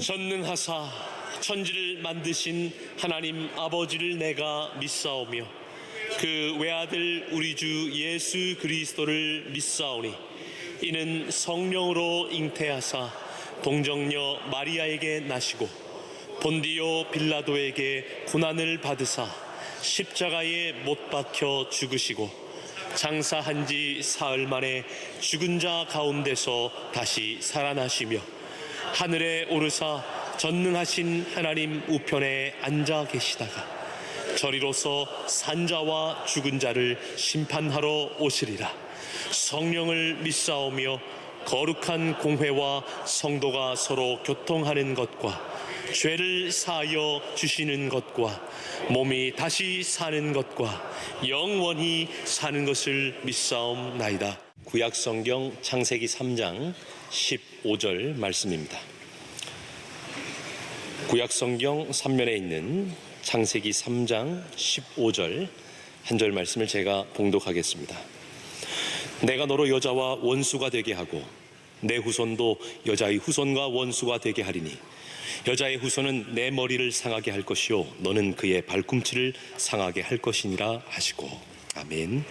전능하사 천지를 만드신 하나님 아버지를 내가 믿사오며 그 외아들 우리 주 예수 그리스도를 믿사오니 이는 성령으로 잉태하사 동정녀 마리아에게 나시고 본디오 빌라도에게 고난을 받으사 십자가에 못 박혀 죽으시고 장사한 지 사흘 만에 죽은 자 가운데서 다시 살아나시며 하늘에 오르사 전능하신 하나님 우편에 앉아 계시다가 저리로서 산자와 죽은 자를 심판하러 오시리라. 성령을 믿사오며 거룩한 공회와 성도가 서로 교통하는 것과 죄를 사하여 주시는 것과 몸이 다시 사는 것과 영원히 사는 것을 믿사옵나이다. 구약성경 창세기 3장 15절 말씀입니다. 구약성경 3면에 있는 창세기 3장 15절 한 절 말씀을 제가 봉독하겠습니다. 내가 너로 여자와 원수가 되게 하고 내 후손도 여자의 후손과 원수가 되게 하리니 여자의 후손은 내 머리를 상하게 할 것이요 너는 그의 발꿈치를 상하게 할 것이니라 하시고. 아멘.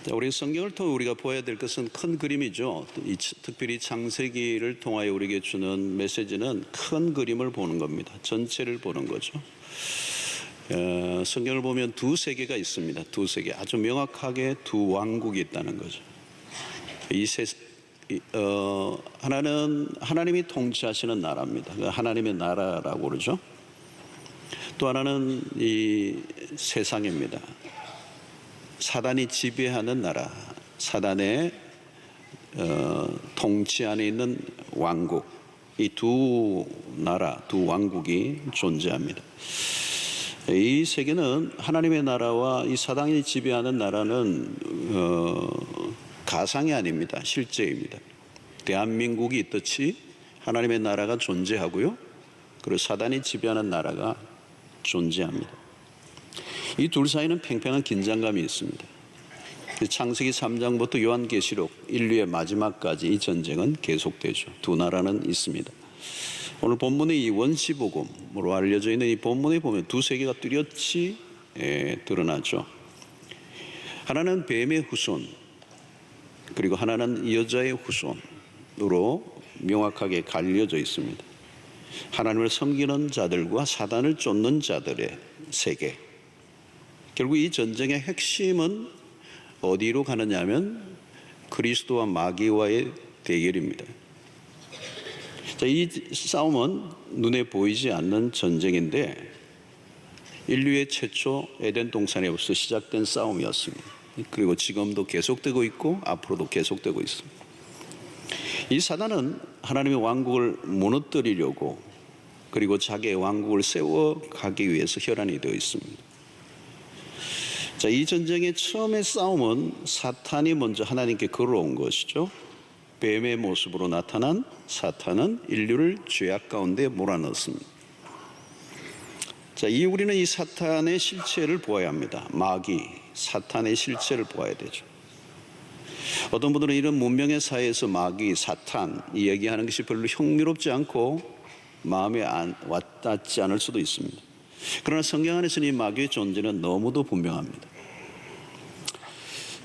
우리 성경을 통해 우리가 보아야 될 것은 큰 그림이죠. 특별히 창세기를 통하여 우리에게 주는 메시지는 큰 그림을 보는 겁니다. 전체를 보는 거죠. 성경을 보면 두 세계가 있습니다. 두 세계, 아주 명확하게 두 왕국이 있다는 거죠. 하나는 하나님이 통치하시는 나라입니다. 하나님의 나라라고 그러죠. 또 하나는 이 세상입니다. 사단이 지배하는 나라, 사단의 통치 안에 있는 왕국, 이 두 나라, 두 왕국이 존재합니다. 이 세계는 하나님의 나라와 이 사단이 지배하는 나라는 가상이 아닙니다. 실제입니다. 대한민국이 있듯이 하나님의 나라가 존재하고요, 그리고 사단이 지배하는 나라가 존재합니다. 이 둘 사이는 팽팽한 긴장감이 있습니다. 창세기 3장부터 요한계시록 인류의 마지막까지 이 전쟁은 계속되죠. 두 나라는 있습니다. 오늘 본문의 이 원시복음으로 알려져 있는 이 본문에 보면 두 세계가 뚜렷이 드러나죠. 하나는 뱀의 후손, 그리고 하나는 여자의 후손으로 명확하게 갈려져 있습니다. 하나님을 섬기는 자들과 사단을 쫓는 자들의 세계. 결국 이 전쟁의 핵심은 어디로 가느냐 하면 그리스도와 마귀와의 대결입니다. 자, 이 싸움은 눈에 보이지 않는 전쟁인데 인류의 최초 에덴 동산에서 시작된 싸움이었습니다. 그리고 지금도 계속되고 있고 앞으로도 계속되고 있습니다. 이 사단은 하나님의 왕국을 무너뜨리려고, 그리고 자기의 왕국을 세워가기 위해서 혈안이 되어 있습니다. 자, 이 전쟁의 처음의 싸움은 사탄이 먼저 하나님께 걸어온 것이죠. 뱀의 모습으로 나타난 사탄은 인류를 죄악 가운데 몰아넣었습니다. 자, 우리는 이 사탄의 실체를 보아야 합니다. 마귀, 사탄의 실체를 보아야 되죠. 어떤 분들은 이런 문명의 사회에서 마귀, 사탄 이야기하는 것이 별로 흥미롭지 않고 마음에 와닿지 않을 수도 있습니다. 그러나 성경 안에서는 이 마귀의 존재는 너무도 분명합니다.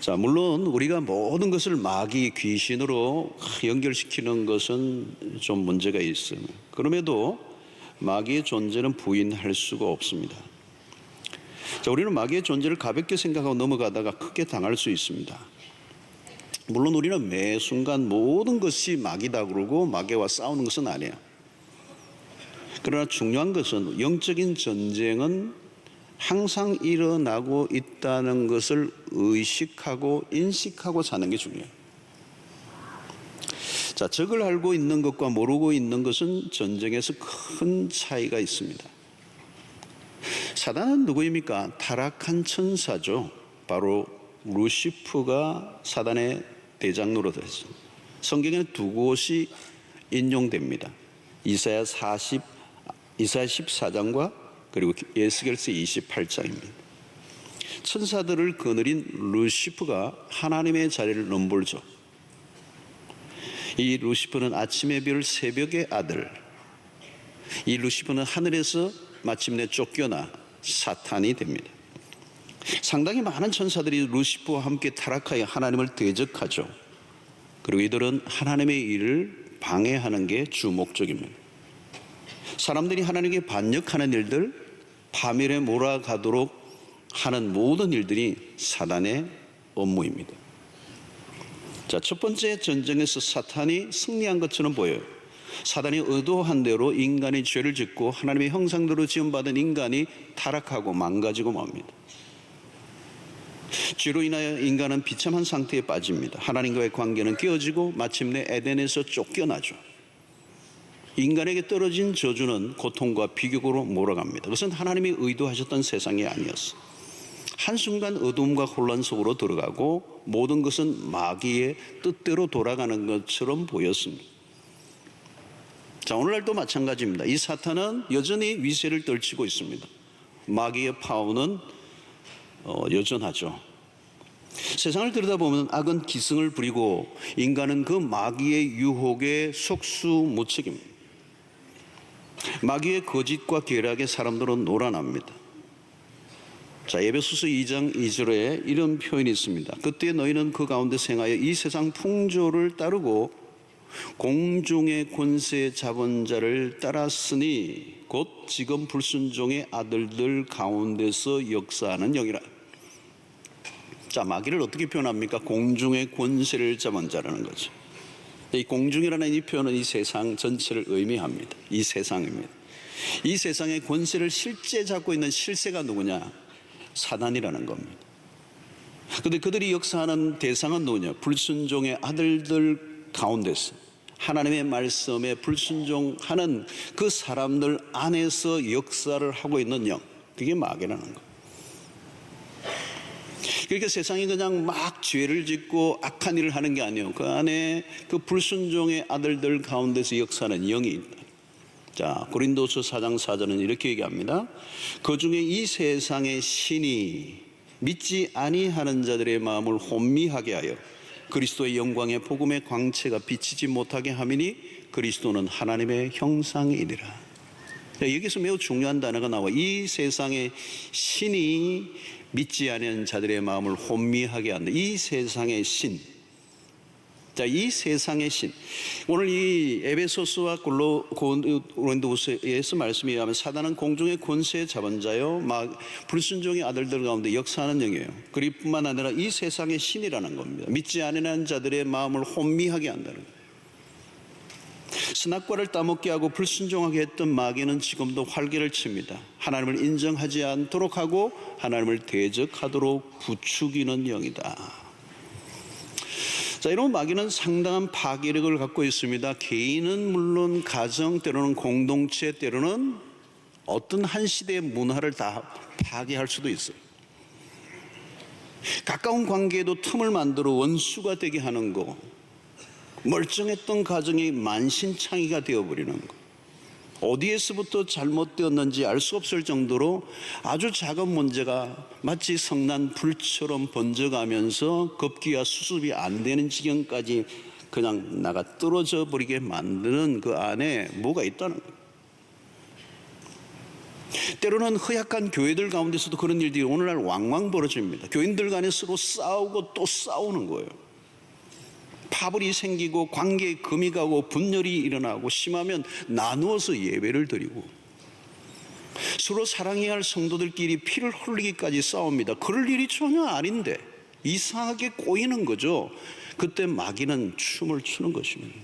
자, 물론 우리가 모든 것을 마귀, 귀신으로 연결시키는 것은 좀 문제가 있습니다. 그럼에도 마귀의 존재는 부인할 수가 없습니다. 자, 우리는 마귀의 존재를 가볍게 생각하고 넘어가다가 크게 당할 수 있습니다. 물론 우리는 매 순간 모든 것이 마귀다 그러고 마귀와 싸우는 것은 아니에요. 그러나 중요한 것은 영적인 전쟁은 항상 일어나고 있다는 것을 의식하고 인식하고 사는 게 중요해요. 자, 적을 알고 있는 것과 모르고 있는 것은 전쟁에서 큰 차이가 있습니다. 사단은 누구입니까? 타락한 천사죠. 바로 루시프가 사단의 대장 노릇했습니다. 성경에는 두 곳이 인용됩니다. 이사야 14장과 그리고 에스겔서 28장입니다. 천사들을 거느린 루시프가 하나님의 자리를 넘보죠. 이 루시프는 아침의 별, 새벽의 아들. 이 루시프는 하늘에서 마침내 쫓겨나 사탄이 됩니다. 상당히 많은 천사들이 루시프와 함께 타락하여 하나님을 대적하죠. 그리고 이들은 하나님의 일을 방해하는 게 주 목적입니다. 사람들이 하나님께 반역하는 일들, 파멸에 몰아가도록 하는 모든 일들이 사단의 업무입니다. 자, 첫 번째 전쟁에서 사탄이 승리한 것처럼 보여요. 사단이 의도한 대로 인간이 죄를 짓고 하나님의 형상대로 지음받은 인간이 타락하고 망가지고 맙니다. 죄로 인하여 인간은 비참한 상태에 빠집니다. 하나님과의 관계는 깨어지고 마침내 에덴에서 쫓겨나죠. 인간에게 떨어진 저주는 고통과 비극으로 몰아갑니다. 그것은 하나님이 의도하셨던 세상이 아니었어. 한순간 어둠과 혼란 속으로 들어가고 모든 것은 마귀의 뜻대로 돌아가는 것처럼 보였습니다. 자, 오늘날도 마찬가지입니다. 이 사탄은 여전히 위세를 떨치고 있습니다. 마귀의 파워는 여전하죠. 세상을 들여다보면 악은 기승을 부리고 인간은 그 마귀의 유혹에 속수무책입니다. 마귀의 거짓과 계략에 사람들은 놀아납니다. 자, 에베소서 2장 2절에 이런 표현이 있습니다. 그때 너희는 그 가운데 생하여 이 세상 풍조를 따르고 공중의 권세 잡은 자를 따랐으니 곧 지금 불순종의 아들들 가운데서 역사하는 영이라. 자, 마귀를 어떻게 표현합니까? 공중의 권세를 잡은 자라는 거죠. 이 공중이라는 이 표현은 이 세상 전체를 의미합니다. 이 세상입니다. 이 세상의 권세를 실제 잡고 있는 실세가 누구냐? 사단이라는 겁니다. 그런데 그들이 역사하는 대상은 누구냐? 불순종의 아들들 가운데서 하나님의 말씀에 불순종하는 그 사람들 안에서 역사를 하고 있는 영, 그게 마귀라는 거예요. 그러니까 세상이 그냥 막 죄를 짓고 악한 일을 하는 게 아니에요. 그 안에 그 불순종의 아들들 가운데서 역사하는 영이 있다. 자, 고린도서 4장 4절은 이렇게 얘기합니다. 그 중에 이 세상의 신이 믿지 아니하는 자들의 마음을 혼미하게 하여 그리스도의 영광의 복음의 광채가 비치지 못하게 함이니 그리스도는 하나님의 형상이니라. 여기서 매우 중요한 단어가 나와. 이 세상의 신이 믿지 않는 자들의 마음을 혼미하게 한다. 이 세상의 신. 자, 이 세상의 신. 오늘 이 에베소서와 고린도후서에서 말씀에 의하면 사단은 공중의 권세에 잡은 자요, 막 불순종의 아들들 가운데 역사하는 영이에요. 그뿐만 아니라 이 세상의 신이라는 겁니다. 믿지 않는 자들의 마음을 혼미하게 한다는 거예요. 선악과를 따먹게 하고 불순종하게 했던 마귀는 지금도 활개를 칩니다. 하나님을 인정하지 않도록 하고 하나님을 대적하도록 부추기는 영이다. 자, 이런 마귀는 상당한 파괴력을 갖고 있습니다. 개인은 물론 가정, 때로는 공동체, 때로는 어떤 한 시대의 문화를 다 파괴할 수도 있어요. 가까운 관계에도 틈을 만들어 원수가 되게 하는 거, 멀쩡했던 가정이 만신창이가 되어버리는 거, 어디에서부터 잘못되었는지 알 수 없을 정도로 아주 작은 문제가 마치 성난 불처럼 번져가면서 급기야 수습이 안 되는 지경까지 그냥 나가 떨어져 버리게 만드는 그 안에 뭐가 있다는 거예요. 때로는 허약한 교회들 가운데서도 그런 일들이 오늘날 왕왕 벌어집니다. 교인들 간에 서로 싸우고 또 싸우는 거예요. 파벌이 생기고 관계에 금이 가고 분열이 일어나고 심하면 나누어서 예배를 드리고 서로 사랑해야 할 성도들끼리 피를 흘리기까지 싸웁니다. 그럴 일이 전혀 아닌데 이상하게 꼬이는 거죠. 그때 마귀는 춤을 추는 것입니다.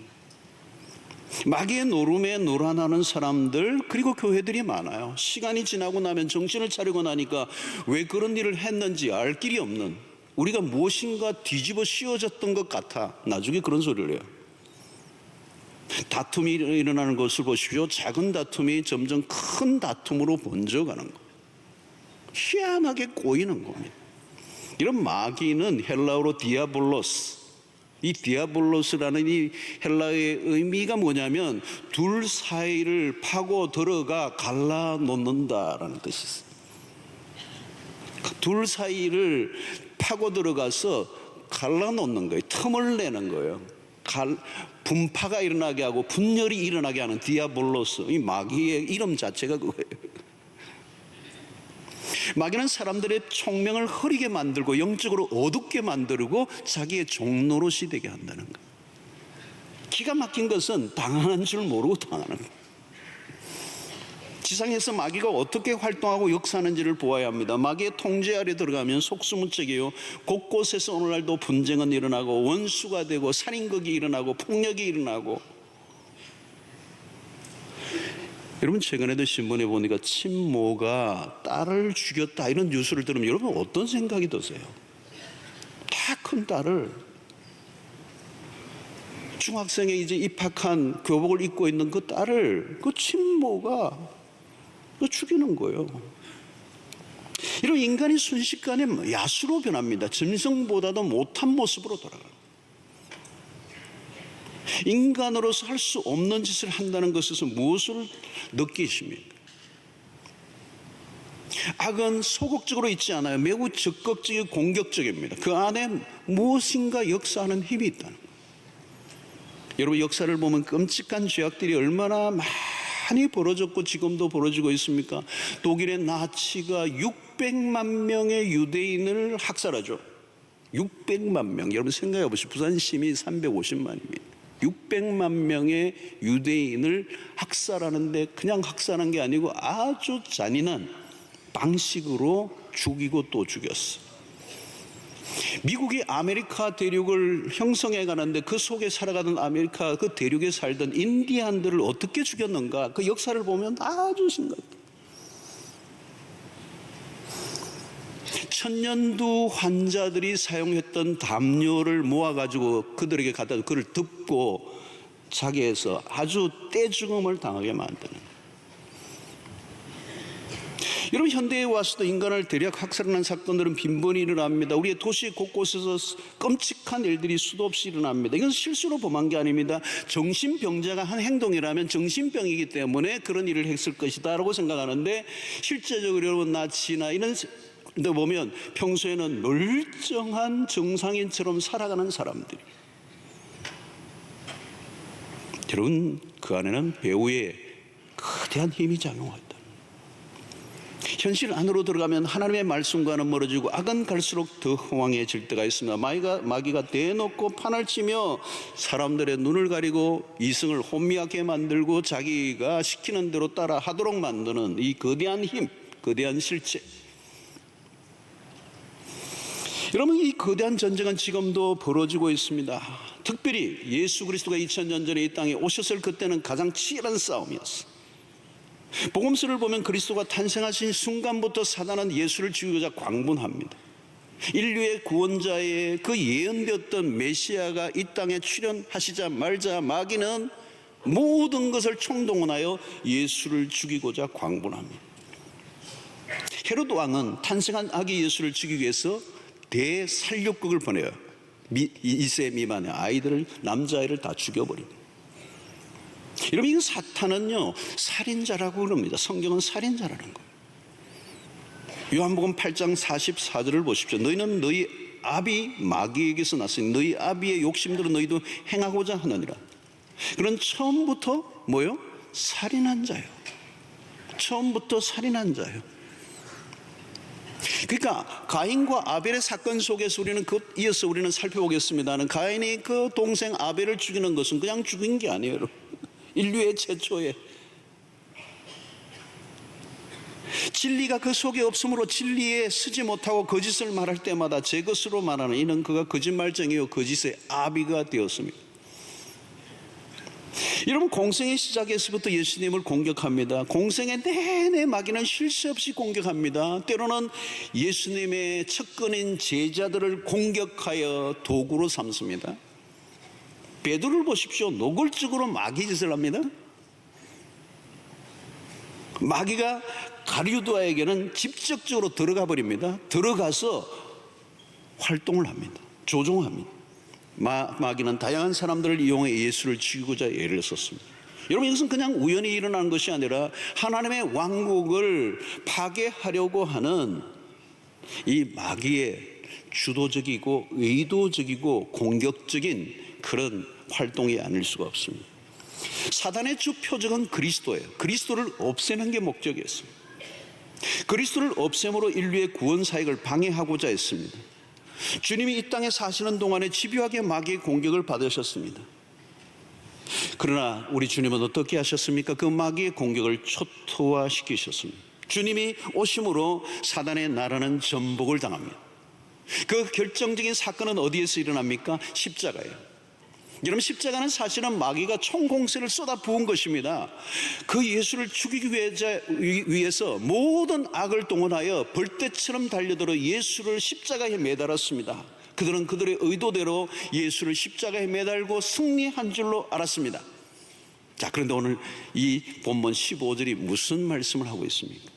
마귀의 노름에 놀아나는 사람들, 그리고 교회들이 많아요. 시간이 지나고 나면 정신을 차리고 나니까 왜 그런 일을 했는지 알 길이 없는, 우리가 무엇인가 뒤집어 씌워졌던 것 같아 나중에 그런 소리를 해요. 다툼이 일어나는 것을 보십시오. 작은 다툼이 점점 큰 다툼으로 번져가는 거, 희한하게 꼬이는 겁니다. 이런 마귀는 헬라어로 디아볼로스, 이 디아볼로스라는 이 헬라어의 의미가 뭐냐면 둘 사이를 파고 들어가 갈라놓는다라는 뜻이 있어요. 둘 사이를 파고 들어가서 갈라놓는 거예요. 틈을 내는 거예요. 분파가 일어나게 하고 분열이 일어나게 하는 디아볼로스, 이 마귀의 이름 자체가 그거예요. 마귀는 사람들의 총명을 흐리게 만들고 영적으로 어둡게 만들고 자기의 종노릇이 되게 한다는 거예요. 기가 막힌 것은 당하는 줄 모르고 당하는 거예요. 지상에서 마귀가 어떻게 활동하고 역사하는지를 보아야 합니다. 마귀의 통제 아래 들어가면 속수무책이에요. 곳곳에서 오늘날도 분쟁은 일어나고 원수가 되고 살인극이 일어나고 폭력이 일어나고. 여러분, 최근에도 신문에 보니까 친모가 딸을 죽였다 이런 뉴스를 들으면 여러분 어떤 생각이 드세요? 다 큰 딸을, 중학생에 이제 입학한 교복을 입고 있는 그 딸을 그 친모가 죽이는 거예요. 이런 인간이 순식간에 야수로 변합니다. 짐승보다도 못한 모습으로 돌아가요. 인간으로서 할 수 없는 짓을 한다는 것에서 무엇을 느끼십니까? 악은 소극적으로 있지 않아요. 매우 적극적이고 공격적입니다. 그 안에 무엇인가 역사하는 힘이 있다는 거예요. 여러분, 역사를 보면 끔찍한 죄악들이 얼마나 많이 벌어졌고 지금도 벌어지고 있습니까? 독일의 나치가 600만 명의 유대인을 학살하죠. 600만 명. 여러분 생각해 보시죠. 부산 시민 350만입니다. 600만 명의 유대인을 학살하는데 그냥 학살한 게 아니고 아주 잔인한 방식으로 죽이고 또 죽였어. 미국이 아메리카 대륙을 형성해 가는데 그 속에 살아가던 아메리카 그 대륙에 살던 인디안들을 어떻게 죽였는가, 그 역사를 보면 아주 심각해. 천년두 환자들이 사용했던 담요를 모아가지고 그들에게 갖다 그를 덮고 자기에서 아주 떼죽음을 당하게 만드는. 여러분, 현대에 와서도 인간을 대략 학살하는 사건들은 빈번히 일어납니다. 우리의 도시 곳곳에서 끔찍한 일들이 수도 없이 일어납니다. 이건 실수로 범한 게 아닙니다. 정신병자가 한 행동이라면 정신병이기 때문에 그런 일을 했을 것이다 라고 생각하는데, 실제적으로 여러분 나치나 이런 데 보면 평소에는 멀쩡한 정상인처럼 살아가는 사람들이, 여러분 그 안에는 배후의 거대한 힘이 작용했다. 현실 안으로 들어가면 하나님의 말씀과는 멀어지고 악은 갈수록 더 허망해질 때가 있습니다. 마귀가 대놓고 판을 치며 사람들의 눈을 가리고 이성을 혼미하게 만들고 자기가 시키는 대로 따라 하도록 만드는 이 거대한 힘, 거대한 실체. 여러분, 이 거대한 전쟁은 지금도 벌어지고 있습니다. 특별히 예수 그리스도가 2000년 전에 이 땅에 오셨을 그때는 가장 치열한 싸움이었어요. 복음서를 보면 그리스도가 탄생하신 순간부터 사단은 예수를 죽이고자 광분합니다. 인류의 구원자의 그 예언되었던 메시아가 이 땅에 출현하시자 말자 마귀는 모든 것을 총동원하여 예수를 죽이고자 광분합니다. 헤롯 왕은 탄생한 아기 예수를 죽이기 위해서 대살육극을 보내요. 2세 미만의 아이들을, 남자아이를 다 죽여버립니다. 여러분, 이 사탄은요 살인자라고 그럽니다. 성경은 살인자라는 거예요. 요한복음 8장 44절을 보십시오. 너희는 너희 아비 마귀에게서 났으니 너희 아비의 욕심대로 너희도 행하고자 하느니라. 그런 처음부터 뭐요? 살인한 자예요. 처음부터 살인한 자예요. 그러니까 가인과 아벨의 사건 속에서 우리는 이어서 우리는 살펴보겠습니다는, 가인이 그 동생 아벨을 죽이는 것은 그냥 죽인 게 아니에요. 여러분. 인류의 최초의 진리가 그 속에 없으므로 진리에 서지 못하고 거짓을 말할 때마다 제 것으로 말하는 이는 그가 거짓말쟁이요 거짓의 아비가 되었습니다. 여러분, 공생의 시작에서부터 예수님을 공격합니다. 공생의 내내 마귀는 쉴 새 없이 공격합니다. 때로는 예수님의 측근인 제자들을 공격하여 도구로 삼습니다. 베드로를 보십시오. 노골적으로 마귀 짓을 합니다. 마귀가 가룟유다에게는 직접적으로 들어가 버립니다. 들어가서 활동을 합니다. 조종합니다. 마귀는 다양한 사람들을 이용해 예수를 죽이고자 애를 썼습니다. 여러분, 이것은 그냥 우연히 일어나는 것이 아니라 하나님의 왕국을 파괴하려고 하는 이 마귀의 주도적이고 의도적이고 공격적인 그런 활동이 아닐 수가 없습니다. 사단의 주 표적은 그리스도예요. 그리스도를 없애는 게 목적이었습니다. 그리스도를 없앰으로 인류의 구원 사역을 방해하고자 했습니다. 주님이 이 땅에 사시는 동안에 집요하게 마귀의 공격을 받으셨습니다. 그러나 우리 주님은 어떻게 하셨습니까? 그 마귀의 공격을 초토화시키셨습니다. 주님이 오심으로 사단의 나라는 전복을 당합니다. 그 결정적인 사건은 어디에서 일어납니까? 십자가예요. 여러분, 십자가는 사실은 마귀가 총공세를 쏟아 부은 것입니다. 그 예수를 죽이기 위해서 모든 악을 동원하여 벌떼처럼 달려들어 예수를 십자가에 매달았습니다. 그들은 그들의 의도대로 예수를 십자가에 매달고 승리한 줄로 알았습니다. 자, 그런데 오늘 이 본문 15절이 무슨 말씀을 하고 있습니까?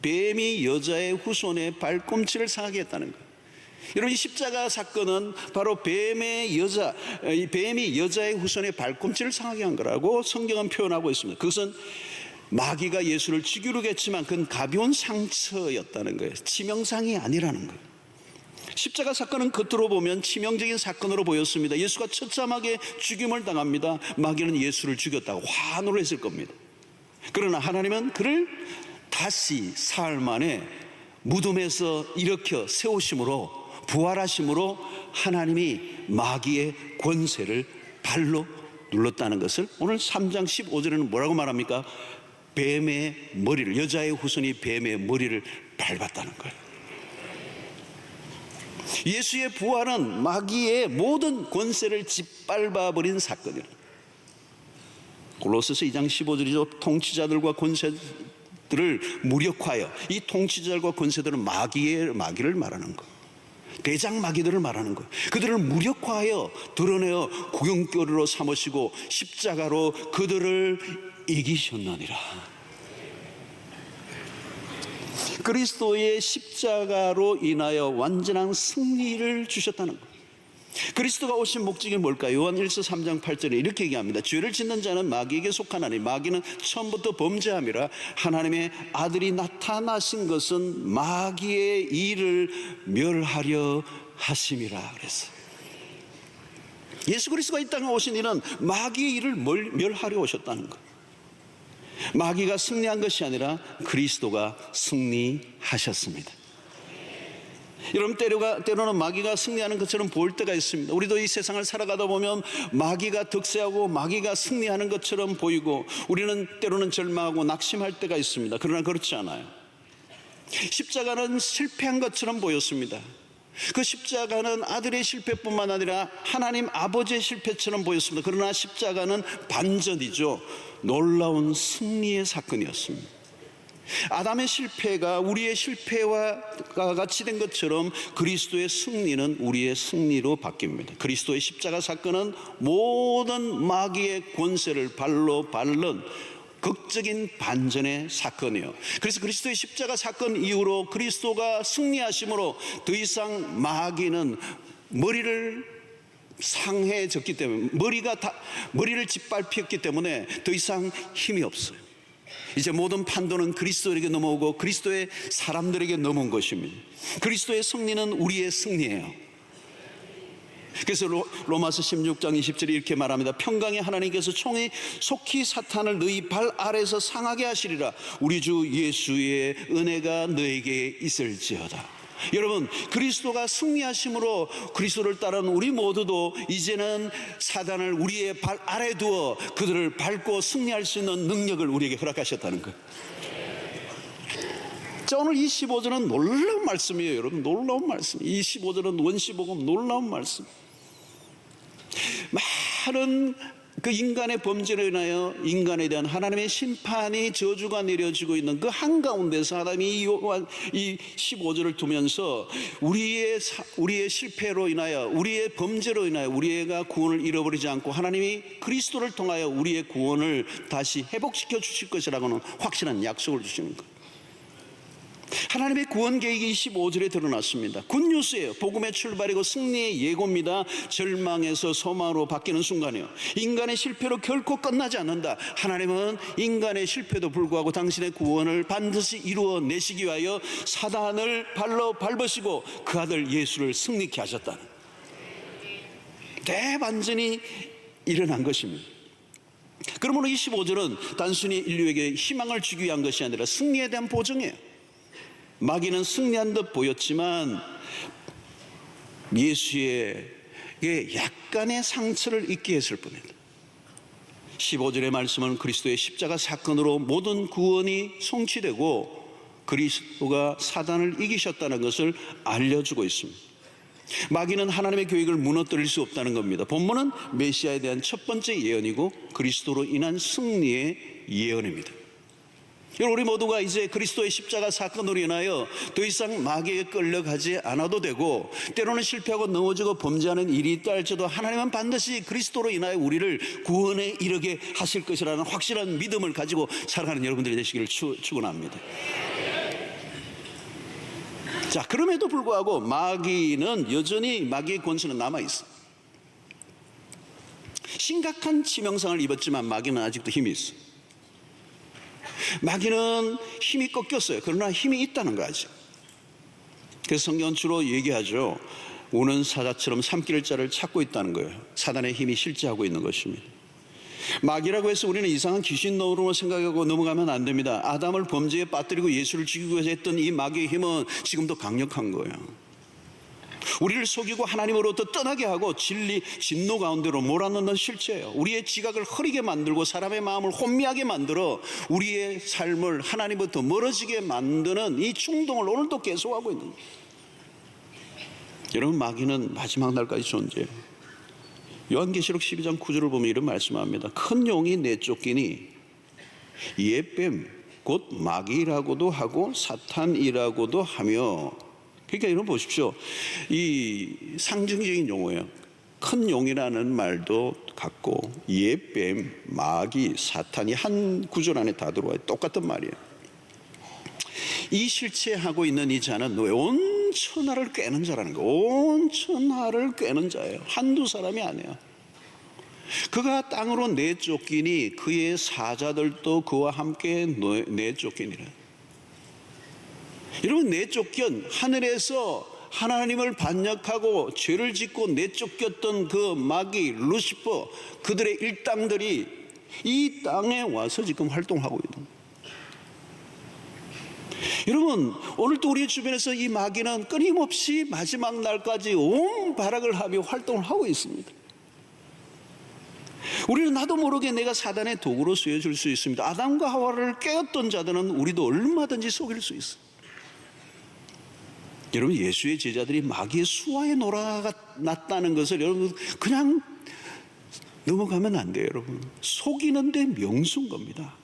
뱀이 여자의 후손의 발꿈치를 상하게 했다는 거예요. 여러분, 이 십자가 사건은 바로 뱀이 여자의 후손의 발꿈치를 상하게 한 거라고 성경은 표현하고 있습니다. 그것은 마귀가 예수를 죽이려고 했지만 그건 가벼운 상처였다는 거예요. 치명상이 아니라는 거예요. 십자가 사건은 겉으로 보면 치명적인 사건으로 보였습니다. 예수가 처참하게 죽임을 당합니다. 마귀는 예수를 죽였다고 환호를 했을 겁니다. 그러나 하나님은 그를 다시 사흘 만에 무덤에서 일으켜 세우심으로, 부활하심으로 하나님이 마귀의 권세를 발로 눌렀다는 것을 오늘 3장 15절에는 뭐라고 말합니까? 뱀의 머리를, 여자의 후손이 뱀의 머리를 밟았다는 거예요. 예수의 부활은 마귀의 모든 권세를 짓밟아버린 사건이에요. 골로새서 2장 15절이죠. 통치자들과 권세들을 무력화하여, 이 통치자들과 권세들은 마귀를 말하는 거, 대장 마귀들을 말하는 거, 그들을 무력화하여 드러내어 구경거리로 삼으시고 십자가로 그들을 이기셨느니라. 그리스도의 십자가로 인하여 완전한 승리를 주셨다는 것. 그리스도가 오신 목적이 뭘까요? 요한 1서 3장 8절에 이렇게 얘기합니다. 죄를 짓는 자는 마귀에게 속하나니 마귀는 처음부터 범죄함이라. 하나님의 아들이 나타나신 것은 마귀의 일을 멸하려 하심이라 그랬어요. 예수 그리스도가 이 땅에 오신 일은 마귀의 일을 멸하려 오셨다는 것. 마귀가 승리한 것이 아니라 그리스도가 승리하셨습니다. 여러분, 때로는 마귀가 승리하는 것처럼 보일 때가 있습니다. 우리도 이 세상을 살아가다 보면 마귀가 득세하고 마귀가 승리하는 것처럼 보이고, 우리는 때로는 절망하고 낙심할 때가 있습니다. 그러나 그렇지 않아요. 십자가는 실패한 것처럼 보였습니다. 그 십자가는 아들의 실패뿐만 아니라 하나님 아버지의 실패처럼 보였습니다. 그러나 십자가는 반전이죠. 놀라운 승리의 사건이었습니다. 아담의 실패가 우리의 실패와 같이 된 것처럼 그리스도의 승리는 우리의 승리로 바뀝니다. 그리스도의 십자가 사건은 모든 마귀의 권세를 발로 밟는 극적인 반전의 사건이에요. 그래서 그리스도의 십자가 사건 이후로 그리스도가 승리하심으로 더 이상 마귀는 머리를 상해졌기 때문에, 머리를 짓밟혔기 때문에 더 이상 힘이 없어요. 이제 모든 판도는 그리스도에게 넘어오고 그리스도의 사람들에게 넘어온 것입니다. 그리스도의 승리는 우리의 승리예요. 그래서 로마서 16장 20절에 이렇게 말합니다. 평강의 하나님께서 총히 속히 사탄을 너희 발 아래에서 상하게 하시리라. 우리 주 예수의 은혜가 너에게 있을지어다. 여러분, 그리스도가 승리하심으로 그리스도를 따르는 우리 모두도 이제는 사단을 우리의 발 아래 두어 그들을 밟고 승리할 수 있는 능력을 우리에게 허락하셨다는 거예요. 자, 오늘 이 15절은 놀라운 말씀이에요. 여러분, 놀라운 말씀. 이 15절은 원시복음 놀라운 말씀. 많은 그 인간의 범죄로 인하여 인간에 대한 하나님의 심판이, 저주가 내려지고 있는 그 한가운데서 하나님이 이 15절을 두면서 우리의 실패로 인하여, 우리의 범죄로 인하여 우리가 구원을 잃어버리지 않고 하나님이 그리스도를 통하여 우리의 구원을 다시 회복시켜 주실 것이라고는 확실한 약속을 주시는 것. 하나님의 구원 계획이 25절에 드러났습니다. 굿뉴스예요. 복음의 출발이고 승리의 예고입니다. 절망에서 소망으로 바뀌는 순간이에요. 인간의 실패로 결코 끝나지 않는다. 하나님은 인간의 실패도 불구하고 당신의 구원을 반드시 이루어내시기 위하여 사단을 발로 밟으시고 그 아들 예수를 승리케 하셨다는 대반전이 일어난 것입니다. 그러므로 25절은 단순히 인류에게 희망을 주기 위한 것이 아니라 승리에 대한 보증이에요. 마귀는 승리한 듯 보였지만 예수에게 약간의 상처를 입게 했을 뿐이다. 15절의 말씀은 그리스도의 십자가 사건으로 모든 구원이 성취되고 그리스도가 사단을 이기셨다는 것을 알려주고 있습니다. 마귀는 하나님의 계획을 무너뜨릴 수 없다는 겁니다. 본문은 메시아에 대한 첫 번째 예언이고 그리스도로 인한 승리의 예언입니다. 여러분, 우리 모두가 이제 그리스도의 십자가 사건으로 인하여 더 이상 마귀에게 끌려가지 않아도 되고, 때로는 실패하고 넘어지고 범죄하는 일이 있다 할지라도 하나님은 반드시 그리스도로 인하여 우리를 구원에 이르게 하실 것이라는 확실한 믿음을 가지고 살아가는 여러분들이 되시기를 축원합니다. 자, 그럼에도 불구하고 마귀는 여전히, 마귀의 권세는 남아있어. 심각한 치명상을 입었지만 마귀는 아직도 힘이 있어. 마귀는 힘이 꺾였어요. 그러나 힘이 있다는 거 아직. 그래서 성경은 주로 얘기하죠. 우는 사자처럼 삼킬 자를 찾고 있다는 거예요. 사단의 힘이 실제하고 있는 것입니다. 마귀라고 해서 우리는 이상한 귀신 노릇을 생각하고 넘어가면 안 됩니다. 아담을 범죄에 빠뜨리고 예수를 죽이고 했던 이 마귀의 힘은 지금도 강력한 거예요. 우리를 속이고 하나님으로부터 떠나게 하고 진리, 진노 가운데로 몰아넣는 실체예요. 우리의 지각을 흐리게 만들고 사람의 마음을 혼미하게 만들어 우리의 삶을 하나님부터 멀어지게 만드는 이 충동을 오늘도 계속하고 있는 거예요. 여러분, 마귀는 마지막 날까지 존재해요. 요한계시록 12장 9절을 보면 이런 말씀합니다. 큰 용이 내쫓기니 옛뱀 곧 마귀라고도 하고 사탄이라고도 하며. 그러니까 여러분 보십시오. 이 상징적인 용어예요. 큰 용이라는 말도 같고 옛뱀, 마귀, 사탄이 한 구절 안에 다 들어와요. 똑같은 말이에요. 이 실체하고 있는 이 자는 온 천하를 꿰는 자라는 거예요. 온 천하를 꿰는 자예요. 한두 사람이 아니에요. 그가 땅으로 내쫓기니 그의 사자들도 그와 함께 내쫓기니라. 여러분, 내쫓긴 하늘에서 하나님을 반역하고 죄를 짓고 내쫓겼던 그 마귀 루시퍼, 그들의 일당들이 이 땅에 와서 지금 활동하고 있는 거예요. 여러분, 오늘도 우리 주변에서 이 마귀는 끊임없이 마지막 날까지 온 발악을 하며 활동을 하고 있습니다. 우리는 나도 모르게 내가 사단의 도구로 쓰여질 수 있습니다. 아담과 하와를 깨었던 자들은 우리도 얼마든지 속일 수 있어요. 여러분, 예수의 제자들이 마귀의 수하에 놀아났다는 것을 여러분 그냥 넘어가면 안 돼요. 여러분, 속이는데 명수인 겁니다.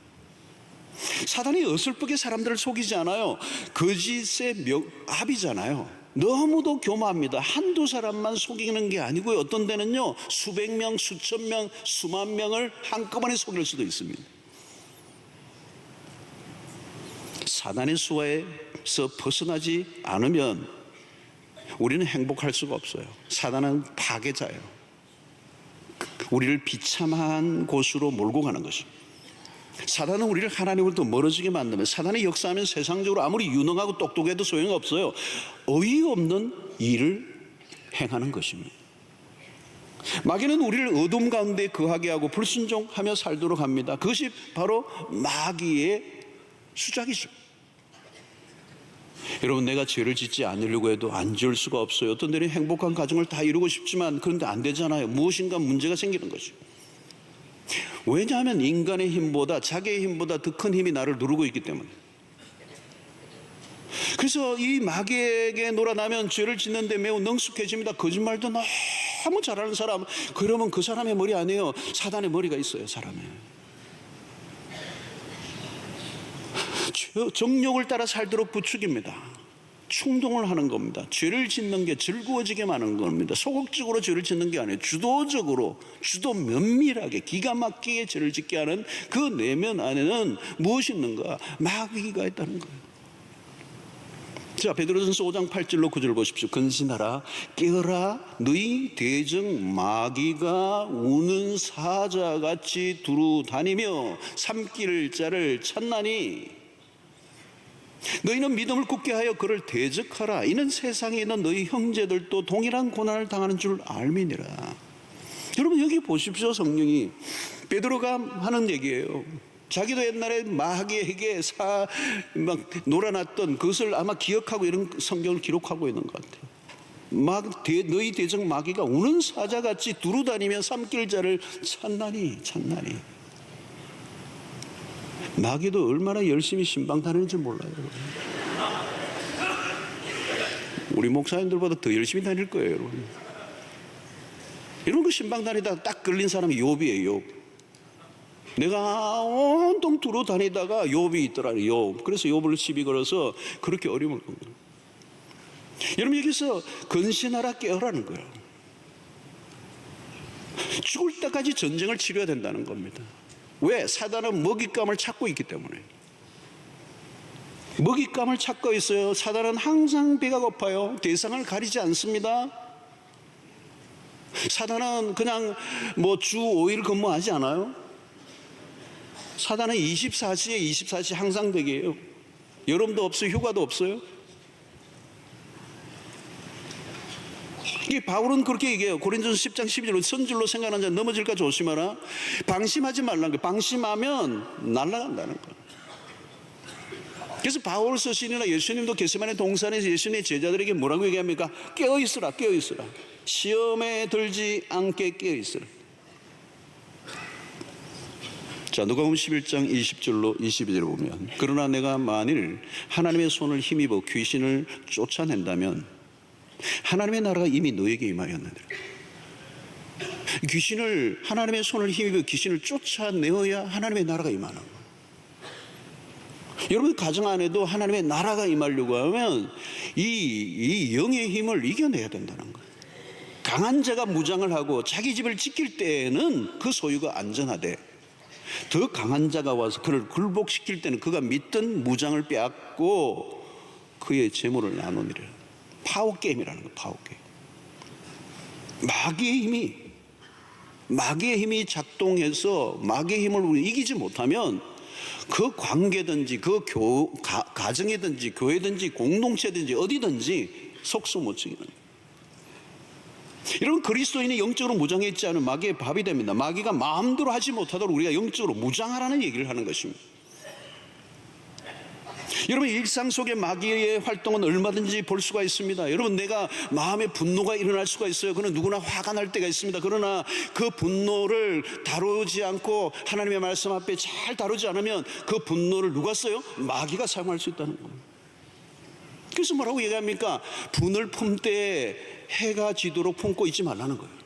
사단이 어설프게 사람들을 속이지 않아요. 거짓의 압이잖아요. 너무도 교만합니다. 한두 사람만 속이는 게 아니고요. 어떤 데는요, 수백 명, 수천 명, 수만 명을 한꺼번에 속일 수도 있습니다. 사단의 수하에서 벗어나지 않으면 우리는 행복할 수가 없어요. 사단은 파괴자예요. 우리를 비참한 곳으로 몰고 가는 것입니다. 사단은 우리를 하나님으로부터 멀어지게 만들면, 사단이 역사하면 세상적으로 아무리 유능하고 똑똑해도 소용없어요. 어이없는 일을 행하는 것입니다. 마귀는 우리를 어둠 가운데 거하게 하고 불순종하며 살도록 합니다. 그것이 바로 마귀의 수작이죠. 여러분, 내가 죄를 짓지 않으려고 해도 안 지을 수가 없어요. 어떤 데는 행복한 가정을 다 이루고 싶지만 그런데 안 되잖아요. 무엇인가 문제가 생기는 거죠. 왜냐하면 인간의 힘보다, 자기의 힘보다 더 큰 힘이 나를 누르고 있기 때문에. 그래서 이 마귀에게 놀아나면 죄를 짓는데 매우 능숙해집니다. 거짓말도 너무 잘하는 사람, 그러면 그 사람의 머리 아니에요. 사단의 머리가 있어요, 사람에. 정욕을 따라 살도록 부추깁니다. 충동을 하는 겁니다. 죄를 짓는 게 즐거워지게 하는 겁니다. 소극적으로 죄를 짓는 게 아니에요. 주도적으로, 주도 면밀하게, 기가 막히게 죄를 짓게 하는 그 내면 안에는 무엇이 있는가? 마귀가 있다는 거예요. 자, 베드로전서 5장 8절로 9절 보십시오. 근신하라, 깨어라, 너희 대적 마귀가 우는 사자같이 두루 다니며 삼킬 자를 찾나니 너희는 믿음을 굳게 하여 그를 대적하라. 이는 세상에 있는 너희 형제들도 동일한 고난을 당하는 줄 알미니라. 여러분, 여기 보십시오. 성령이 베드로가 하는 얘기예요. 자기도 옛날에 마귀에게 막 놀아났던 그것을 아마 기억하고 이런 성경을 기록하고 있는 것 같아요. 너희 대적 마귀가 우는 사자같이 두루다니며 삼킬 자를 찾나니. 마귀도 얼마나 열심히 신방 다니는지 몰라요. 우리 목사님들보다 더 열심히 다닐 거예요, 여러분. 이런 거 신방 다니다가 딱 걸린 사람이 욥이에요, 욥. 내가 온통 두루 다니다가 욥이 있더라, 욥. 그래서 욥을 시비 걸어서 그렇게 어려움을 건 거예요. 여러분, 여기서 근신하라, 깨어라는 거예요. 죽을 때까지 전쟁을 치러야 된다는 겁니다. 왜? 사단은 먹잇감을 찾고 있기 때문에. 먹잇감을 찾고 있어요. 사단은 항상 배가 고파요. 대상을 가리지 않습니다. 사단은 그냥 주 5일 근무하지 않아요. 사단은 24시에 24시 항상 대기예요. 여름도 없어요. 휴가도 없어요. 이 바울은 그렇게 얘기해요. 고린도서 10장 12절로 선질로 생각하는 자 넘어질까 조심하라. 방심하지 말라는 거예요. 방심하면 날아간다는 거예요. 그래서 바울 서신이나 예수님도 겟세마네 동산에서 예수님의 제자들에게 뭐라고 얘기합니까? 깨어있으라, 깨어있으라. 시험에 들지 않게 깨어있으라. 자, 누가복음 11장 20절로 22절을 보면, 그러나 내가 만일 하나님의 손을 힘입어 귀신을 쫓아낸다면 하나님의 나라가 이미 너에게 임하였느니라. 귀신을, 하나님의 손을 힘입어 귀신을 쫓아내어야 하나님의 나라가 임하는 거예요. 여러분 가정 안에도 하나님의 나라가 임하려고 하면 이 영의 힘을 이겨내야 된다는 거예요. 강한 자가 무장을 하고 자기 집을 지킬 때에는 그 소유가 안전하되, 더 강한 자가 와서 그를 굴복시킬 때는 그가 믿던 무장을 빼앗고 그의 재물을 나누니라. 파워게임이라는 거예요. 파워게임. 마귀의 힘이 작동해서 마귀의 힘을 우리 이기지 못하면 그 관계든지 그 가정이든지 교회든지 공동체든지 어디든지 속수 못 치기는. 여러분, 그리스도인이 영적으로 무장해 있지 않은 마귀의 밥이 됩니다. 마귀가 마음대로 하지 못하도록 우리가 영적으로 무장하라는 얘기를 하는 것입니다. 여러분, 일상 속의 마귀의 활동은 얼마든지 볼 수가 있습니다. 여러분, 내가 마음에 분노가 일어날 수가 있어요. 그는 누구나 화가 날 때가 있습니다. 그러나 그 분노를 다루지 않고 하나님의 말씀 앞에 잘 다루지 않으면 그 분노를 누가 써요? 마귀가 사용할 수 있다는 겁니다. 그래서 뭐라고 얘기합니까? 분을 품되 해가 지도록 품고 있지 말라는 거예요.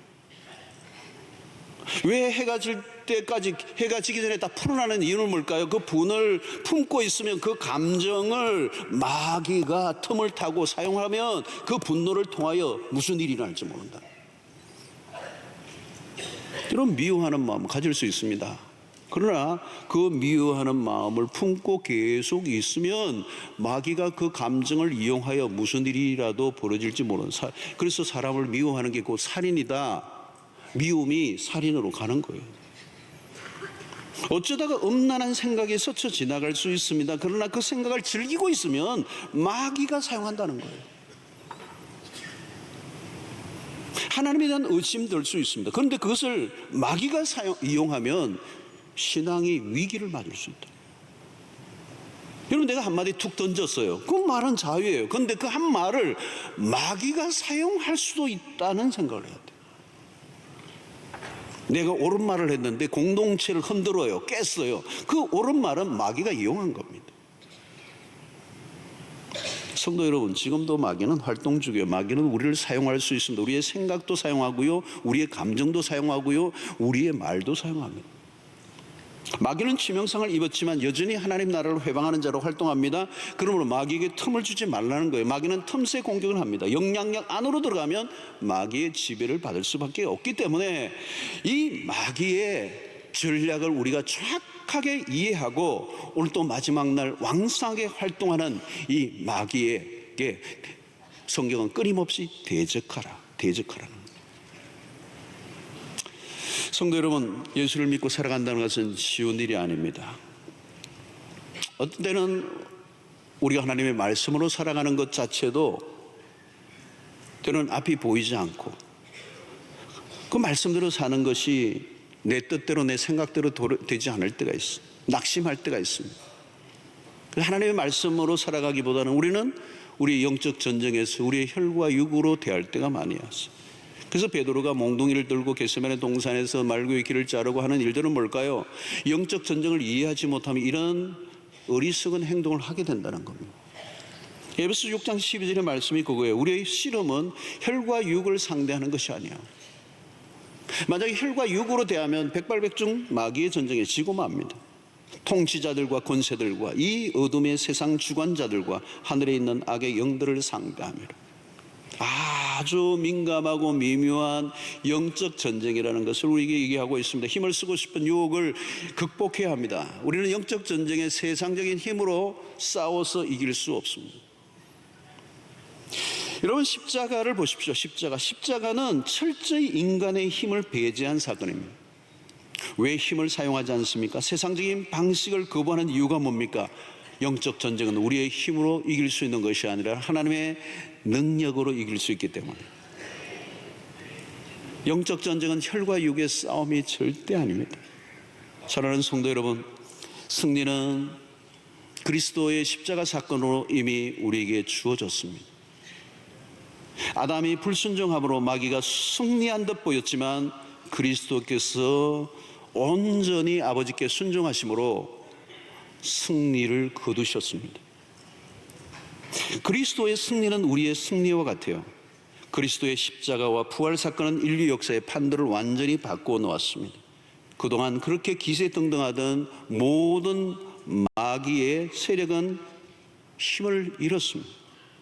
왜 해가 질 때까지, 해가 지기 전에 다 풀어나는 이유는 뭘까요? 그 분을 품고 있으면 그 감정을 마귀가 틈을 타고 사용하면 그 분노를 통하여 무슨 일이 일어날지 모른다. 이런 미워하는 마음을 가질 수 있습니다. 그러나 그 미워하는 마음을 품고 계속 있으면 마귀가 그 감정을 이용하여 무슨 일이라도 벌어질지 모르는, 그래서 사람을 미워하는 게 곧 살인이다. 미움이 살인으로 가는 거예요. 어쩌다가 음란한 생각에 스쳐 지나갈 수 있습니다. 그러나 그 생각을 즐기고 있으면 마귀가 사용한다는 거예요. 하나님에 대한 의심이 될 수 있습니다. 그런데 그것을 마귀가 이용하면 신앙이 위기를 맞을 수 있다. 여러분, 내가 한마디 툭 던졌어요. 그 말은 자유예요. 그런데 그 한 말을 마귀가 사용할 수도 있다는 생각을 해야 돼요. 내가 옳은 말을 했는데 공동체를 흔들어요. 깼어요. 그 옳은 말은 마귀가 이용한 겁니다. 성도 여러분, 지금도 마귀는 활동 중이에요. 마귀는 우리를 사용할 수 있습니다. 우리의 생각도 사용하고요, 우리의 감정도 사용하고요, 우리의 말도 사용합니다. 마귀는 치명상을 입었지만 여전히 하나님 나라를 회방하는 자로 활동합니다. 그러므로 마귀에게 틈을 주지 말라는 거예요. 마귀는 틈새 공격을 합니다. 영향력 안으로 들어가면 마귀의 지배를 받을 수밖에 없기 때문에 이 마귀의 전략을 우리가 정확하게 이해하고 오늘 또 마지막 날 왕성하게 활동하는 이 마귀에게 성경은 끊임없이 대적하라는. 성도 여러분, 예수를 믿고 살아간다는 것은 쉬운 일이 아닙니다. 어떤 때는 우리가 하나님의 말씀으로 살아가는 것 자체도 때로는 앞이 보이지 않고 그 말씀대로 사는 것이 내 뜻대로 내 생각대로 되지 않을 때가 있어. 낙심할 때가 있습니다. 하나님의 말씀으로 살아가기보다는 우리는 우리의 영적 전쟁에서 우리의 혈과 육으로 대할 때가 많이 왔어요. 그래서 베드로가 몽둥이를 들고 겟세마네 동산에서 말구의 길을 자르고 하는 일들은 뭘까요? 영적 전쟁을 이해하지 못하면 이런 어리석은 행동을 하게 된다는 겁니다. 에베소 6장 12절의 말씀이 그거예요. 우리의 씨름은 혈과 육을 상대하는 것이 아니야. 만약에 혈과 육으로 대하면 백발백중 마귀의 전쟁에 지고 맙니다. 통치자들과 권세들과 이 어둠의 세상 주관자들과 하늘에 있는 악의 영들을 상대합니다. 아주 민감하고 미묘한 영적 전쟁이라는 것을 우리에게 얘기하고 있습니다. 힘을 쓰고 싶은 유혹을 극복해야 합니다. 우리는 영적 전쟁의 세상적인 힘으로 싸워서 이길 수 없습니다. 여러분, 십자가를 보십시오. 십자가는 철저히 인간의 힘을 배제한 사건입니다. 왜 힘을 사용하지 않습니까? 세상적인 방식을 거부하는 이유가 뭡니까? 영적 전쟁은 우리의 힘으로 이길 수 있는 것이 아니라 하나님의 능력으로 이길 수 있기 때문에. 영적 전쟁은 혈과 육의 싸움이 절대 아닙니다. 사랑하는 성도 여러분, 승리는 그리스도의 십자가 사건으로 이미 우리에게 주어졌습니다. 아담이 불순종함으로 마귀가 승리한 듯 보였지만 그리스도께서 온전히 아버지께 순종하심으로 승리를 거두셨습니다. 그리스도의 승리는 우리의 승리와 같아요. 그리스도의 십자가와 부활 사건은 인류 역사의 판도를 완전히 바꾸어 놓았습니다. 그동안 그렇게 기세등등하던 모든 마귀의 세력은 힘을 잃었습니다.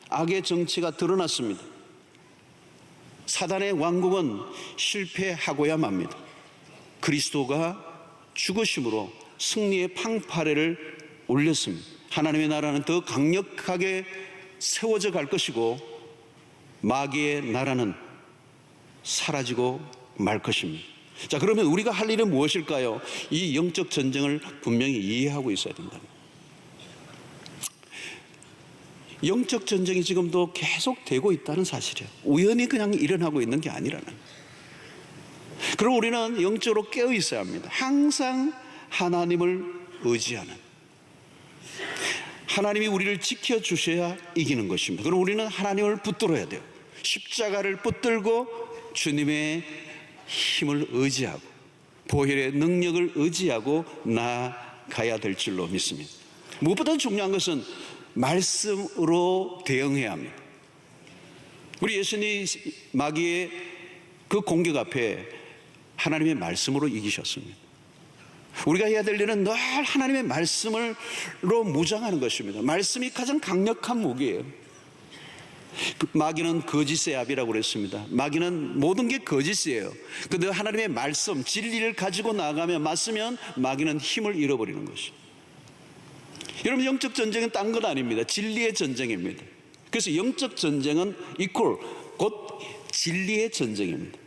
악의 정체가 드러났습니다. 사단의 왕국은 실패하고야 맙니다. 그리스도가 죽으심으로 승리의 팡파레를 올렸습니다. 하나님의 나라는 더 강력하게 세워져 갈 것이고 마귀의 나라는 사라지고 말 것입니다. 자, 그러면 우리가 할 일은 무엇일까요? 이 영적 전쟁을 분명히 이해하고 있어야 된다. 영적 전쟁이 지금도 계속 되고 있다는 사실이에요. 우연히 그냥 일어나고 있는 게 아니라는. 그럼 우리는 영적으로 깨어 있어야 합니다. 항상 하나님을 의지하는. 하나님이 우리를 지켜주셔야 이기는 것입니다. 그럼 우리는 하나님을 붙들어야 돼요. 십자가를 붙들고 주님의 힘을 의지하고 보혈의 능력을 의지하고 나아가야 될 줄로 믿습니다. 무엇보다 중요한 것은 말씀으로 대응해야 합니다. 우리 예수님이 마귀의 그 공격 앞에 하나님의 말씀으로 이기셨습니다. 우리가 해야 될 일은 늘 하나님의 말씀으로 무장하는 것입니다. 말씀이 가장 강력한 무기예요. 마귀는 거짓의 아비라고 그랬습니다. 마귀는 모든 게 거짓이에요. 그런데 하나님의 말씀, 진리를 가지고 나아가면 맞으면 마귀는 힘을 잃어버리는 것이죠. 여러분, 영적 전쟁은 딴 건 아닙니다. 진리의 전쟁입니다. 그래서 영적 전쟁은 이퀄 곧 진리의 전쟁입니다.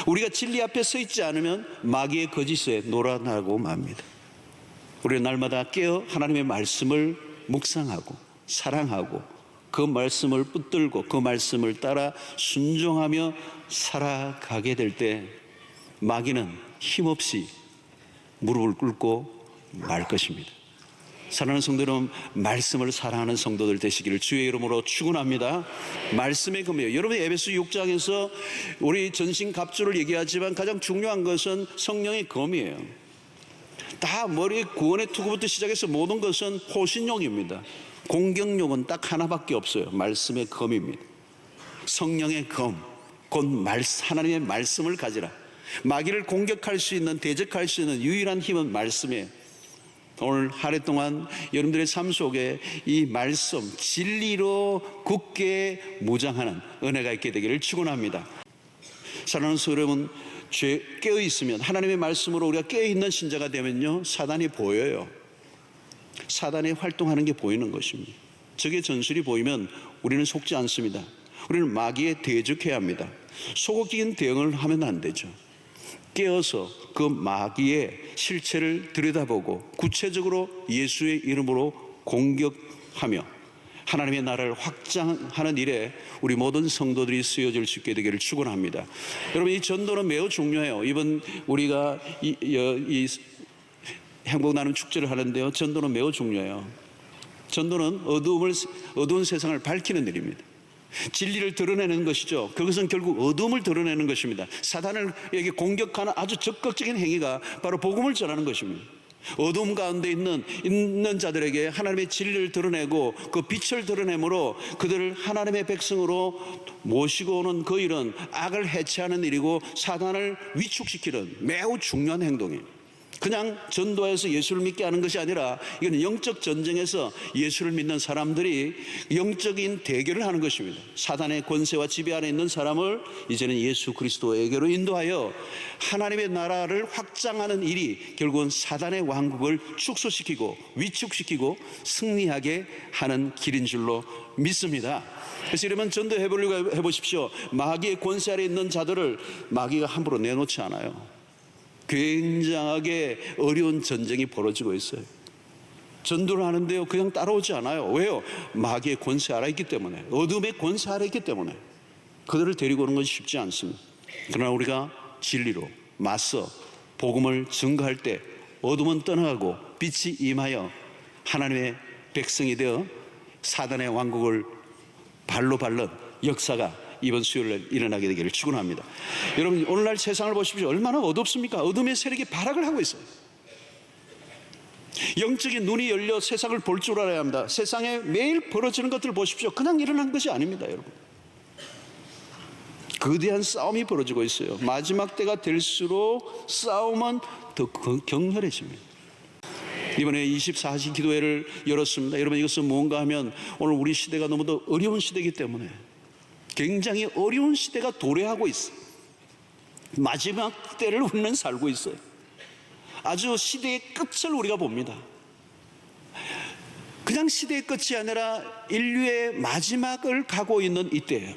우리가 진리 앞에 서 있지 않으면 마귀의 거짓에 놀아나고 맙니다. 우리는 날마다 깨어 하나님의 말씀을 묵상하고 사랑하고 그 말씀을 붙들고 그 말씀을 따라 순종하며 살아가게 될 때 마귀는 힘없이 무릎을 꿇고 말 것입니다. 사랑하는 성도 여러분, 말씀을 사랑하는 성도들 되시기를 주의 이름으로 축원합니다. 말씀의 검이에요. 여러분, 에베소 6장에서 우리 전신갑주를 얘기하지만 가장 중요한 것은 성령의 검이에요. 다 머리 구원의 투구부터 시작해서 모든 것은 호신용입니다. 공격용은 딱 하나밖에 없어요. 말씀의 검입니다. 성령의 검, 곧 하나님의 말씀을 가지라. 마귀를 공격할 수 있는, 대적할 수 있는 유일한 힘은 말씀이에요. 오늘 하루 동안 여러분들의 삶 속에 이 말씀, 진리로 굳게 무장하는 은혜가 있게 되기를 축원합니다. 사랑하는 성도 여러분, 깨어 있으면, 하나님의 말씀으로 우리가 깨어 있는 신자가 되면요, 사단이 보여요. 사단이 활동하는 게 보이는 것입니다. 적의 전술이 보이면 우리는 속지 않습니다. 우리는 마귀에 대적해야 합니다. 소극적인 대응을 하면 안 되죠. 깨어서 그 마귀의 실체를 들여다보고 구체적으로 예수의 이름으로 공격하며 하나님의 나라를 확장하는 일에 우리 모든 성도들이 쓰여질 수 있게 되기를 축원합니다. 여러분, 이 전도는 매우 중요해요. 이번 우리가 이 행복 나눔 축제를 하는데요, 전도는 매우 중요해요. 전도는 어두운 세상을 밝히는 일입니다. 진리를 드러내는 것이죠. 그것은 결국 어둠을 드러내는 것입니다. 사단에게 공격하는 아주 적극적인 행위가 바로 복음을 전하는 것입니다. 어둠 가운데 있는 자들에게 하나님의 진리를 드러내고 그 빛을 드러내므로 그들을 하나님의 백성으로 모시고 오는 그 일은 악을 해체하는 일이고 사단을 위축시키는 매우 중요한 행동이에요. 그냥 전도해서 예수를 믿게 하는 것이 아니라 이건 영적 전쟁에서 예수를 믿는 사람들이 영적인 대결을 하는 것입니다. 사단의 권세와 지배 아래 있는 사람을 이제는 예수 그리스도에게로 인도하여 하나님의 나라를 확장하는 일이 결국은 사단의 왕국을 축소시키고 위축시키고 승리하게 하는 길인 줄로 믿습니다. 그래서 이러면 전도해 보려고 해보십시오. 마귀의 권세 아래 있는 자들을 마귀가 함부로 내놓지 않아요. 굉장하게 어려운 전쟁이 벌어지고 있어요. 전도를 하는데요, 그냥 따라오지 않아요. 왜요? 마귀의 권세 아래 있기 때문에, 어둠의 권세 아래 있기 때문에 그들을 데리고 오는 건 쉽지 않습니다. 그러나 우리가 진리로 맞서 복음을 증거할 때 어둠은 떠나가고 빛이 임하여 하나님의 백성이 되어 사단의 왕국을 발로 밟는 역사가 이번 수요일에 일어나게 되기를 축원합니다. 여러분, 오늘날 세상을 보십시오. 얼마나 어둡습니까? 어둠의 세력이 발악을 하고 있어요. 영적인 눈이 열려 세상을 볼 줄 알아야 합니다. 세상에 매일 벌어지는 것들을 보십시오. 그냥 일어난 것이 아닙니다, 여러분. 거대한 싸움이 벌어지고 있어요. 마지막 때가 될수록 싸움은 더 격렬해집니다. 이번에 24시 기도회를 열었습니다. 여러분, 이것은 뭔가 하면 오늘 우리 시대가 너무도 어려운 시대이기 때문에 굉장히 어려운 시대가 도래하고 있어요. 마지막 때를 우리는 살고 있어요. 아주 시대의 끝을 우리가 봅니다. 그냥 시대의 끝이 아니라 인류의 마지막을 가고 있는 이때예요.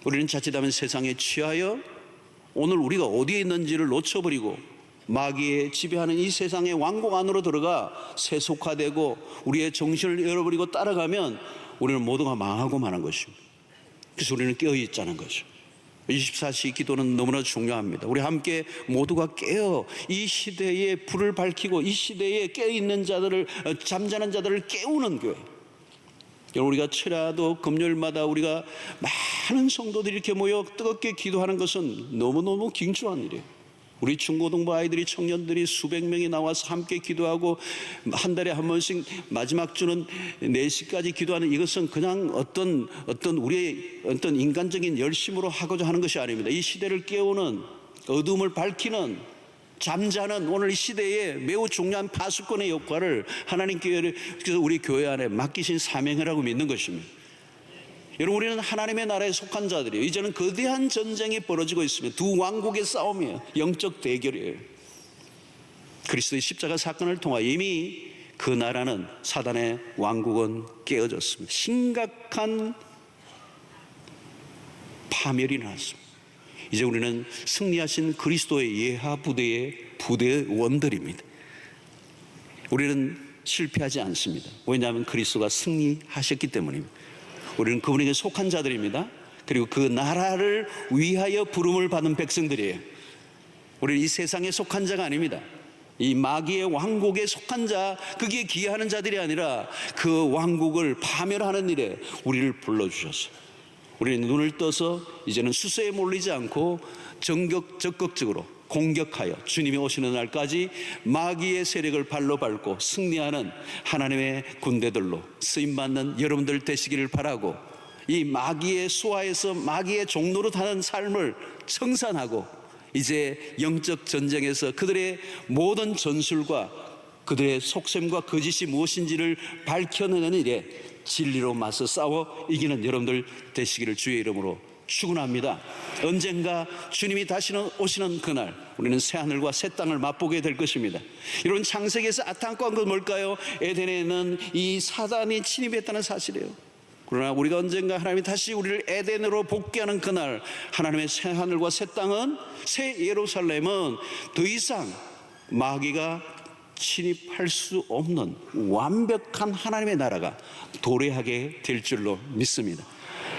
우리는 자칫하면 세상에 취하여 오늘 우리가 어디에 있는지를 놓쳐버리고 마귀의 지배하는 이 세상의 왕국 안으로 들어가 세속화되고 우리의 정신을 잃어버리고 따라가면 우리는 모두가 망하고 마는 것입니다. 그래서 우리는 깨어있자는 거죠. 24시 기도는 너무나 중요합니다. 우리 함께 모두가 깨어 이 시대에 불을 밝히고 이 시대에 깨어있는 자들을, 잠자는 자들을 깨우는 교회. 우리가 철야도 금요일마다 우리가 많은 성도들이 이렇게 모여 뜨겁게 기도하는 것은 너무너무 긴축한 일이에요. 우리 중고등부 아이들이, 청년들이 수백 명이 나와서 함께 기도하고 한 달에 한 번씩 마지막 주는 4시까지 기도하는 이것은 그냥 어떤 우리의 어떤 인간적인 열심으로 하고자 하는 것이 아닙니다. 이 시대를 깨우는, 어둠을 밝히는, 잠자는 오늘 이 시대에 매우 중요한 파수꾼의 역할을 하나님께서 우리 교회 안에 맡기신 사명이라고 믿는 것입니다. 여러분, 우리는 하나님의 나라에 속한 자들이에요. 이제는 거대한 전쟁이 벌어지고 있습니다. 두 왕국의 싸움이에요. 영적 대결이에요. 그리스도의 십자가 사건을 통하여 이미 그 나라는, 사단의 왕국은 깨어졌습니다. 심각한 파멸이 났습니다. 이제 우리는 승리하신 그리스도의 예하 부대의 부대원들입니다. 우리는 실패하지 않습니다. 왜냐하면 그리스도가 승리하셨기 때문입니다. 우리는 그분에게 속한 자들입니다. 그리고 그 나라를 위하여 부름을 받은 백성들이에요. 우리는 이 세상에 속한 자가 아닙니다. 이 마귀의 왕국에 속한 자, 거기에 기여하는 자들이 아니라 그 왕국을 파멸하는 일에 우리를 불러주셨어요. 우리는 눈을 떠서 이제는 수세에 몰리지 않고 적극적으로 공격하여 주님이 오시는 날까지 마귀의 세력을 발로 밟고 승리하는 하나님의 군대들로 쓰임받는 여러분들 되시기를 바라고, 이 마귀의 수하에서 마귀의 종로로 타는 삶을 청산하고 이제 영적 전쟁에서 그들의 모든 전술과 그들의 속셈과 거짓이 무엇인지를 밝혀내는 일에 진리로 맞서 싸워 이기는 여러분들 되시기를 주의 이름으로 축원합니다. 언젠가 주님이 다시는 오시는 그날 우리는 새하늘과 새 땅을 맛보게 될 것입니다. 여러분, 창세기에서 안타까운 건 뭘까요? 에덴에는 이 사단이 침입했다는 사실이에요. 그러나 우리가 언젠가 하나님이 다시 우리를 에덴으로 복귀하는 그날 하나님의 새하늘과 새 땅은, 새 예루살렘은 더 이상 마귀가 침입할 수 없는 완벽한 하나님의 나라가 도래하게 될 줄로 믿습니다.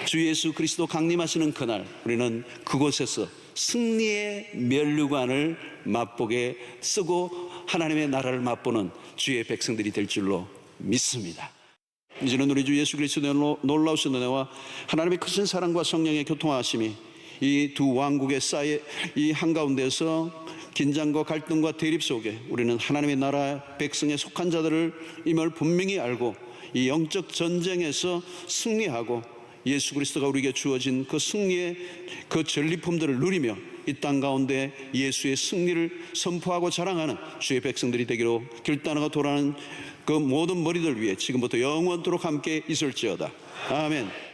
주 예수 그리스도 강림하시는 그날 우리는 그곳에서 승리의 면류관을 맛보게 쓰고 하나님의 나라를 맛보는 주의 백성들이 될 줄로 믿습니다. 이제는 우리 주 예수 그리스도의 놀라우신 은혜와 하나님의 크신 사랑과 성령의 교통하심이 이 두 왕국의 싸이 이 한가운데서 긴장과 갈등과 대립 속에 우리는 하나님의 나라 백성에 속한 자들을 임을 분명히 알고 이 영적 전쟁에서 승리하고 예수 그리스도가 우리에게 주어진 그 승리의 그 전리품들을 누리며 이 땅 가운데 예수의 승리를 선포하고 자랑하는 주의 백성들이 되기로 결단하고 돌아가는 그 모든 머리들 위해 지금부터 영원토록 함께 있을지어다. 아멘.